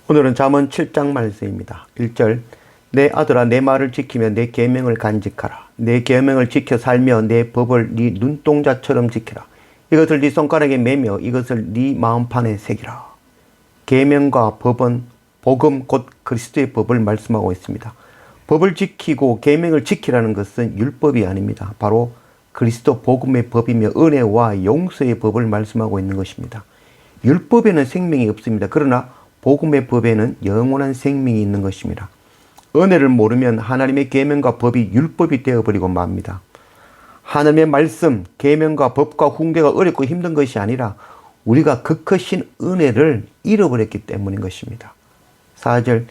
오늘은 잠언 7장 말씀입니다. 1절 내 아들아 내 말을 지키며 내 계명을 간직하라. 내 계명을 지켜 살며 내 법을 네 눈동자처럼 지키라. 이것을 네 손가락에 매며 이것을 네 마음판에 새기라. 계명과 법은 복음 곧 그리스도의 법을 말씀하고 있습니다. 법을 지키고 계명을 지키라는 것은 율법이 아닙니다. 바로 그리스도 복음의 법이며 은혜와 용서의 법을 말씀하고 있는 것입니다. 율법에는 생명이 없습니다. 그러나 복음의 법에는 영원한 생명이 있는 것입니다. 은혜를 모르면 하나님의 계명과 법이 율법이 되어버리고 맙니다. 하나님의 말씀, 계명과 법과 훈계가 어렵고 힘든 것이 아니라 우리가 그 크신 은혜를 잃어버렸기 때문인 것입니다. 4절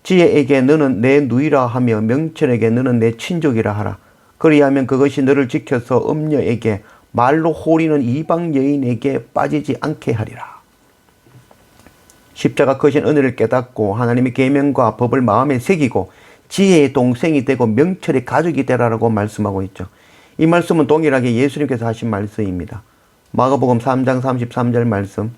지혜에게 너는 내 누이라 하며 명철에게 너는 내 친족이라 하라. 그리하면 그것이 너를 지켜서 음녀에게 말로 호리는 이방 여인에게 빠지지 않게 하리라. 십자가 크신 은혜를 깨닫고 하나님의 계명과 법을 마음에 새기고 지혜의 동생이 되고 명철의 가족이 되라라고 말씀하고 있죠. 이 말씀은 동일하게 예수님께서 하신 말씀입니다. 마가복음 3장 33절 말씀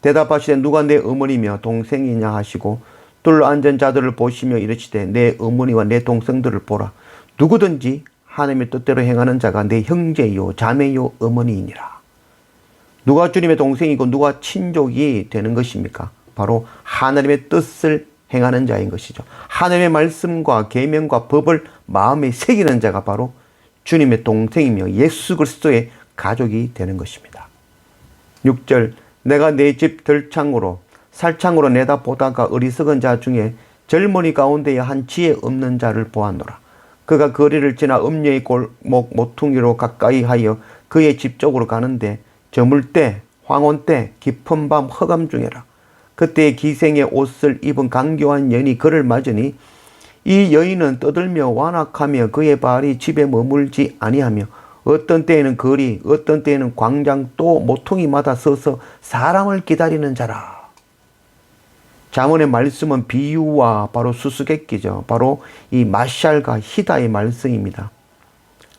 대답하시되 누가 내 어머니며 동생이냐 하시고 둘러 앉은 자들을 보시며 이르시되 내 어머니와 내 동생들을 보라. 누구든지 하나님의 뜻대로 행하는 자가 내 형제요 자매요 어머니이니라. 누가 주님의 동생이고 누가 친족이 되는 것입니까? 바로 하나님의 뜻을 행하는 자인 것이죠. 하나님의 말씀과 계명과 법을 마음에 새기는 자가 바로 주님의 동생이며 예수 그리스도의 가족이 되는 것입니다. 6절 내가 내 집 들창으로 살창으로 내다보다가 어리석은 자 중에 젊은이 가운데에 한 지혜 없는 자를 보았노라. 그가 거리를 지나 음녀의 골목 모퉁이로 가까이 하여 그의 집 쪽으로 가는데 저물 때 황혼 때 깊은 밤 허감 중에라. 그때 기생의 옷을 입은 강교한 여인이 그를 맞으니 이 여인은 떠들며 완악하며 그의 발이 집에 머물지 아니하며 어떤 때에는 거리 어떤 때에는 광장 또 모퉁이마다 서서 사람을 기다리는 자라. 잠언의 말씀은 비유와 바로 수수께끼죠. 바로 이 마샬과 히다의 말씀입니다.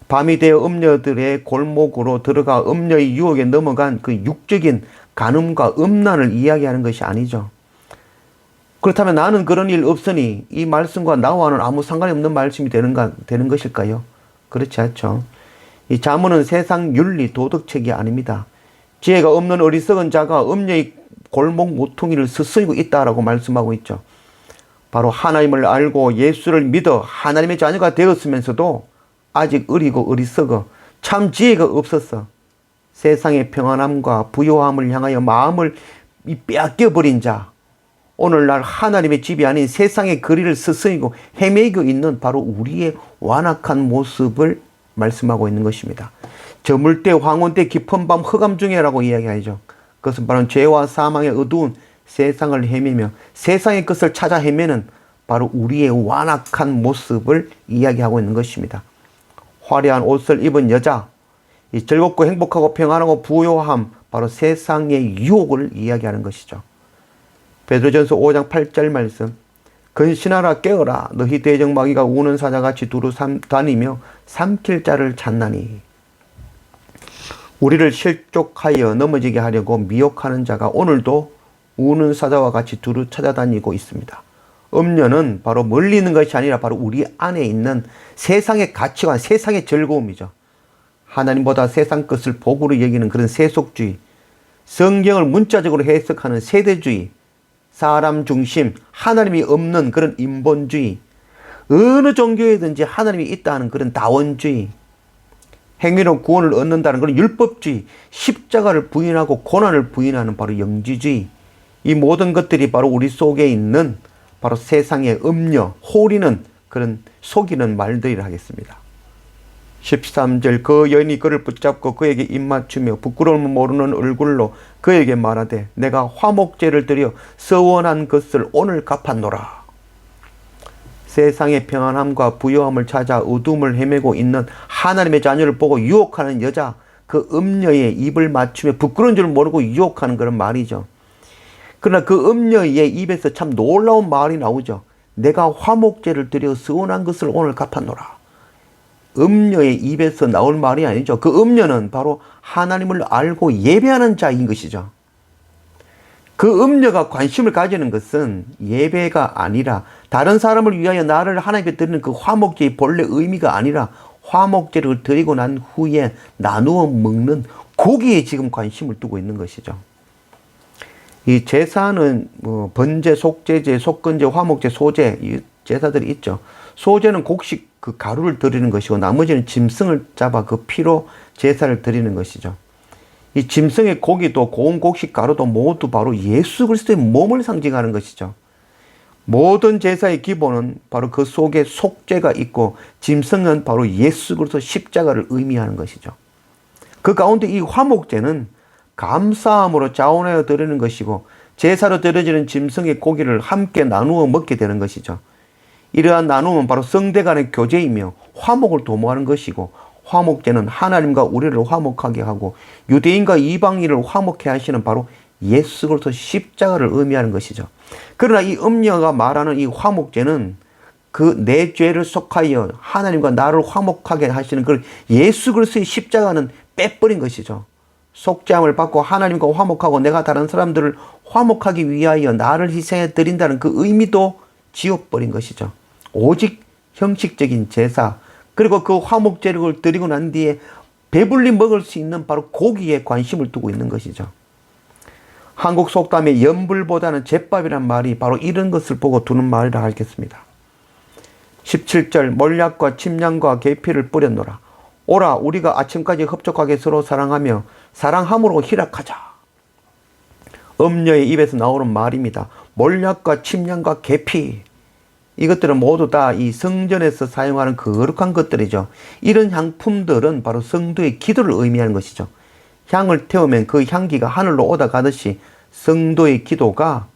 밤이 되어 음녀들의 골목으로 들어가 음녀의 유혹에 넘어간 그 육적인 간음과 음란을 이야기하는 것이 아니죠. 그렇다면 나는 그런 일 없으니 이 말씀과 나와는 아무 상관이 없는 말씀이 되는 것일까요? 그렇지 않죠. 이 잠언은 세상 윤리 도덕책이 아닙니다. 지혜가 없는 어리석은 자가 음녀의 골목 모퉁이를 스스리고 있다라고 말씀하고 있죠. 바로 하나님을 알고 예수를 믿어 하나님의 자녀가 되었으면서도 아직 어리고 어리석어 참 지혜가 없어서 세상의 평안함과 부요함을 향하여 마음을 빼앗겨버린 자, 오늘날 하나님의 집이 아닌 세상의 거리를 스스리고 헤매고 있는 바로 우리의 완악한 모습을 말씀하고 있는 것입니다. 저물 때 황혼 때 깊은 밤 흑암 중에라고 이야기하죠. 그것은 바로 죄와 사망의 어두운 세상을 헤매며 세상의 것을 찾아 헤매는 바로 우리의 완악한 모습을 이야기하고 있는 것입니다. 화려한 옷을 입은 여자, 이 즐겁고 행복하고 평안하고 부요함, 바로 세상의 유혹을 이야기하는 것이죠. 베드로전서 5장 8절 말씀 근신하라 깨어라 너희 대적마귀가 우는 사자같이 두루 다니며 삼킬 자를 찾나니. 우리를 실족하여 넘어지게 하려고 미혹하는 자가 오늘도 우는 사자와 같이 두루 찾아다니고 있습니다. 음녀는 바로 멀리 있는 것이 아니라 바로 우리 안에 있는 세상의 가치관, 세상의 즐거움이죠. 하나님보다 세상 것을 복으로 여기는 그런 세속주의, 성경을 문자적으로 해석하는 세대주의, 사람 중심, 하나님이 없는 그런 인본주의, 어느 종교에든지 하나님이 있다 하는 그런 다원주의, 행위로 구원을 얻는다는 그런 율법주의, 십자가를 부인하고 고난을 부인하는 바로 영지주의, 이 모든 것들이 바로 우리 속에 있는 바로 세상의 음녀, 호리는 그런 속이는 말들이라 하겠습니다. 13절 그 여인이 그를 붙잡고 그에게 입맞추며 부끄러움을 모르는 얼굴로 그에게 말하되 내가 화목제를 드려 서원한 것을 오늘 갚았노라. 세상의 평안함과 부요함을 찾아 어둠을 헤매고 있는 하나님의 자녀를 보고 유혹하는 여자, 그 음녀의 입을 맞추며 부끄러운 줄 모르고 유혹하는 그런 말이죠. 그러나 그 음녀의 입에서 참 놀라운 말이 나오죠. 내가 화목제를 드려 서원한 것을 오늘 갚았노라. 음녀의 입에서 나올 말이 아니죠. 그 음녀는 바로 하나님을 알고 예배하는 자인 것이죠. 그 음녀가 관심을 가지는 것은 예배가 아니라 다른 사람을 위하여 나를 하나님께 드리는 그 화목제의 본래 의미가 아니라 화목제를 드리고 난 후에 나누어 먹는 고기에 지금 관심을 두고 있는 것이죠. 이 제사는 뭐 번제, 속제제, 속건제, 화목제, 소제 이 제사들이 있죠. 소제는 곡식 그 가루를 드리는 것이고 나머지는 짐승을 잡아 그 피로 제사를 드리는 것이죠. 이 짐승의 고기도 고운 곡식 가루도 모두 바로 예수 그리스도의 몸을 상징하는 것이죠. 모든 제사의 기본은 바로 그 속에 속죄가 있고 짐승은 바로 예수 그리스도 십자가를 의미하는 것이죠. 그 가운데 이 화목제는 감사함으로 자원하여 드리는 것이고 제사로 드려지는 짐승의 고기를 함께 나누어 먹게 되는 것이죠. 이러한 나눔은 바로 성대 간의 교제이며 화목을 도모하는 것이고 화목제는 하나님과 우리를 화목하게 하고 유대인과 이방인을 화목해 하시는 바로 예수 그리스도 십자가를 의미하는 것이죠. 그러나 이 음녀가 말하는 이 화목제는 그 내 죄를 속하여 하나님과 나를 화목하게 하시는 그 예수 그리스도의 십자가는 빼버린 것이죠. 속죄함을 받고 하나님과 화목하고 내가 다른 사람들을 화목하기 위하여 나를 희생해 드린다는 그 의미도 지워버린 것이죠. 오직 형식적인 제사 그리고 그 화목제를 드리고 난 뒤에 배불리 먹을 수 있는 바로 고기에 관심을 두고 있는 것이죠. 한국 속담에 연불보다는 제밥이란 말이 바로 이런 것을 보고 두는 말이라 하겠습니다. 17절 몰약과 침량과 계피를 뿌렸노라. 오라 우리가 아침까지 흡족하게 서로 사랑하며 사랑함으로 희락하자. 음녀의 입에서 나오는 말입니다. 몰약과 침량과 계피 이것들은 모두 다 이 성전에서 사용하는 거룩한 것들이죠. 이런 향품들은 바로 성도의 기도를 의미하는 것이죠. 향을 태우면 그 향기가 하늘로 올라가듯이 성도의 기도가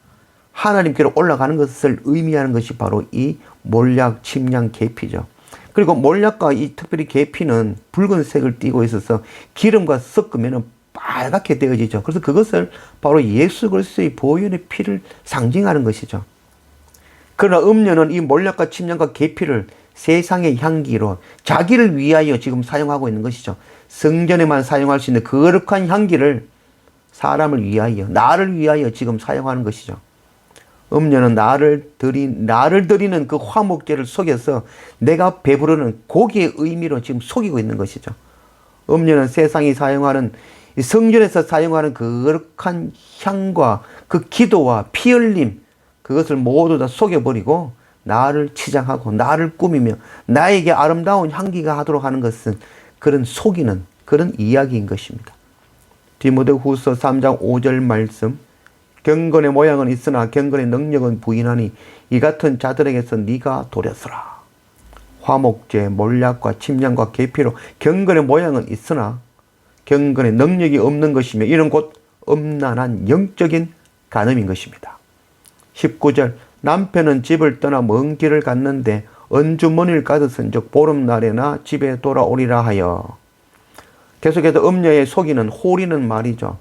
하나님께로 올라가는 것을 의미하는 것이 바로 이 몰약, 침량, 계피죠. 그리고 몰약과 이 특별히 계피는 붉은색을 띠고 있어서 기름과 섞으면 빨갛게 되어지죠. 그래서 그것을 바로 예수 그리스도의 보혈의 피를 상징하는 것이죠. 그러나 음녀는 이 몰약과 침량과 계피를 세상의 향기로 자기를 위하여 지금 사용하고 있는 것이죠. 성전에만 사용할 수 있는 거룩한 향기를 사람을 위하여, 나를 위하여 지금 사용하는 것이죠. 음녀는 나를 드리는 그 화목제를 속여서 내가 배부르는 고기의 의미로 지금 속이고 있는 것이죠. 음녀는 세상이 사용하는 성전에서 사용하는 거룩한 향과 그 기도와 피 흘림 그것을 모두 다 속여버리고 나를 치장하고 나를 꾸미며 나에게 아름다운 향기가 하도록 하는 것은 그런 속이는 그런 이야기인 것입니다. 디모데후서 3장 5절 말씀 경건의 모양은 있으나 경건의 능력은 부인하니 이 같은 자들에게서 네가 도렸으라. 화목제, 몰약과 침량과 계피로 경건의 모양은 있으나 경건의 능력이 없는 것이며 이는 곧 음란한 영적인 간음인 것입니다. 19절 남편은 집을 떠나 먼 길을 갔는데 언주머니를 가졌은즉 보름날에나 집에 돌아오리라 하여. 계속해서 음녀의 속이는 호리는 말이죠.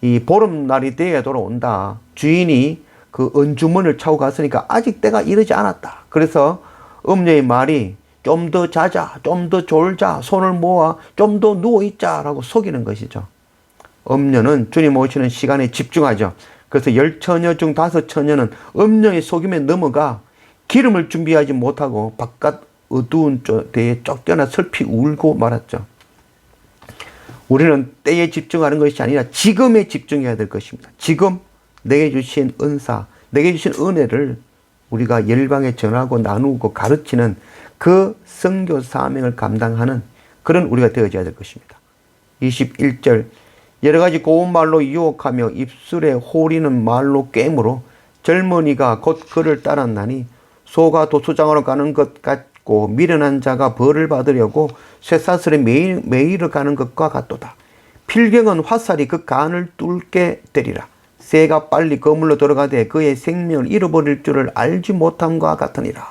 이 보름날이 되어 돌아온다. 주인이 그 언주머니를 차고 갔으니까 아직 때가 이르지 않았다. 그래서 음녀의 말이 좀 더 자자, 좀 더 졸자, 손을 모아 좀 더 누워있자 라고 속이는 것이죠. 음녀는 주님 오시는 시간에 집중하죠. 그래서 10처녀 중 5처녀는 음녀의 속임에 넘어가 기름을 준비하지 못하고 바깥 어두운 데에 쫓겨나 슬피 울고 말았죠. 우리는 때에 집중하는 것이 아니라 지금에 집중해야 될 것입니다. 지금 내게 주신 은사, 내게 주신 은혜를 우리가 열방에 전하고 나누고 가르치는 그 선교 사명을 감당하는 그런 우리가 되어져야 될 것입니다. 21절 여러 가지 고운 말로 유혹하며 입술에 호리는 말로 꿰므로 젊은이가 곧 그를 따랐나니 소가 도수장으로 가는 것 같고 미련한 자가 벌을 받으려고 쇠사슬에 매이러 가는 것과 같도다. 필경은 화살이 그 간을 뚫게 되리라. 새가 빨리 거물로 들어가되 그의 생명을 잃어버릴 줄을 알지 못함과 같으니라.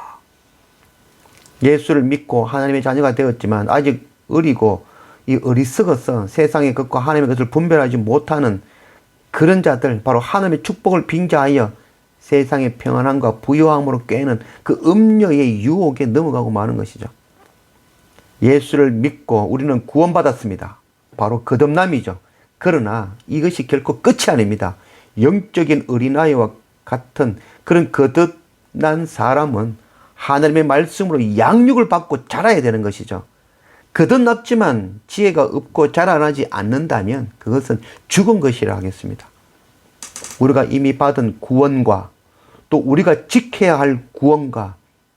예수를 믿고 하나님의 자녀가 되었지만 아직 어리고 이 어리석어서 세상의 것과 하나님의 것을 분별하지 못하는 그런 자들, 바로 하나님의 축복을 빙자하여 세상의 평안함과 부요함으로 꿰는 그 음녀의 유혹에 넘어가고 마는 것이죠. 예수를 믿고 우리는 구원받았습니다. 바로 거듭남이죠. 그러나 이것이 결코 끝이 아닙니다. 영적인 어린아이와 같은 그런 거듭난 사람은 하나님의 말씀으로 양육을 받고 자라야 되는 것이죠. 거듭났지만 지혜가 없고 자라나지 않는다면 그것은 죽은 것이라 하겠습니다. 우리가 이미 받은 구원과 또 우리가 지켜야 할 구원과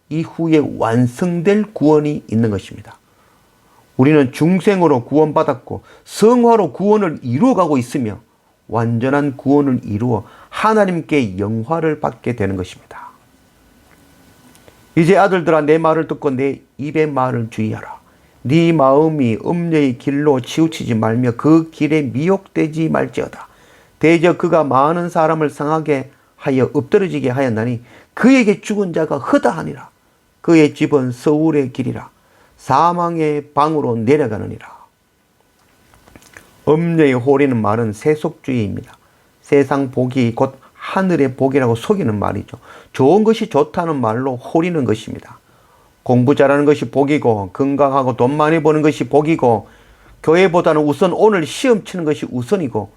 이후에 완성될 구원이 있는 것입니다. 우리는 중생으로 구원받았고 성화로 구원을 이루어가고 있으며 완전한 구원을 이루어 하나님께 영화를 받게 되는 것입니다. 이제 아들들아 내 말을 듣고 내 입의 말을 주의하라. 네 마음이 음녀의 길로 치우치지 말며 그 길에 미혹되지 말지어다. 대저 그가 많은 사람을 상하게 하여 엎드러지게 하였나니 그에게 죽은 자가 허다하니라. 그의 집은 서울의 길이라. 사망의 방으로 내려가느니라. 음녀의 홀이는 말은 세속주의입니다. 세상 복이 곧 하늘의 복이라고 속이는 말이죠. 좋은 것이 좋다는 말로 홀이는 것입니다. 공부 잘하는 것이 복이고 건강하고 돈 많이 버는 것이 복이고 교회보다는 우선 오늘 시험 치는 것이 우선이고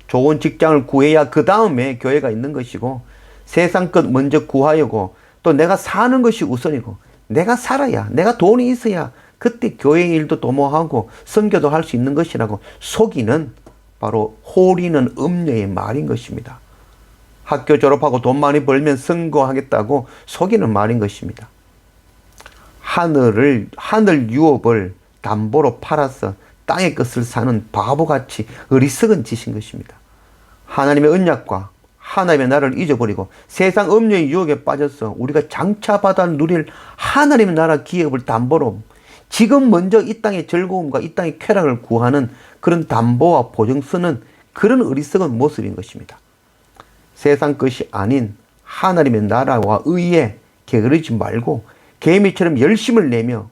좋은 직장을 구해야 그 다음에 교회가 있는 것이고 세상 것 먼저 구하려고 또 내가 사는 것이 우선이고 내가 살아야 내가 돈이 있어야 그때 교회 일도 도모하고 선교도 할 수 있는 것이라고 속이는 바로 홀이는 음녀의 말인 것입니다. 학교 졸업하고 돈 많이 벌면 선거하겠다고 속이는 말인 것입니다. 하늘 유업을 담보로 팔아서 땅의 것을 사는 바보같이 어리석은 짓인 것입니다. 하나님의 언약과 하나님의 나라를 잊어버리고 세상 음녀의 유혹에 빠져서 우리가 장차 받아 누릴 하나님의 나라 기업을 담보로 지금 먼저 이 땅의 즐거움과 이 땅의 쾌락을 구하는 그런 담보와 보증 쓰는 그런 어리석은 모습인 것입니다. 세상 것이 아닌 하나님의 나라와 의에 게으르지 말고 개미처럼 열심을 내며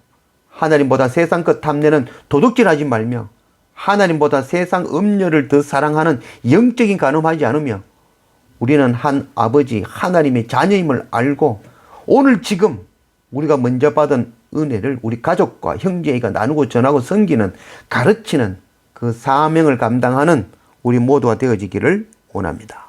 하나님보다 세상 것 탐내는 도둑질하지 말며 하나님보다 세상 음녀를 더 사랑하는 영적인 간음하지 않으며 우리는 한 아버지 하나님의 자녀임을 알고 오늘 지금 우리가 먼저 받은 은혜를 우리 가족과 형제가 나누고 전하고 섬기는 가르치는 그 사명을 감당하는 우리 모두가 되어지기를 원합니다.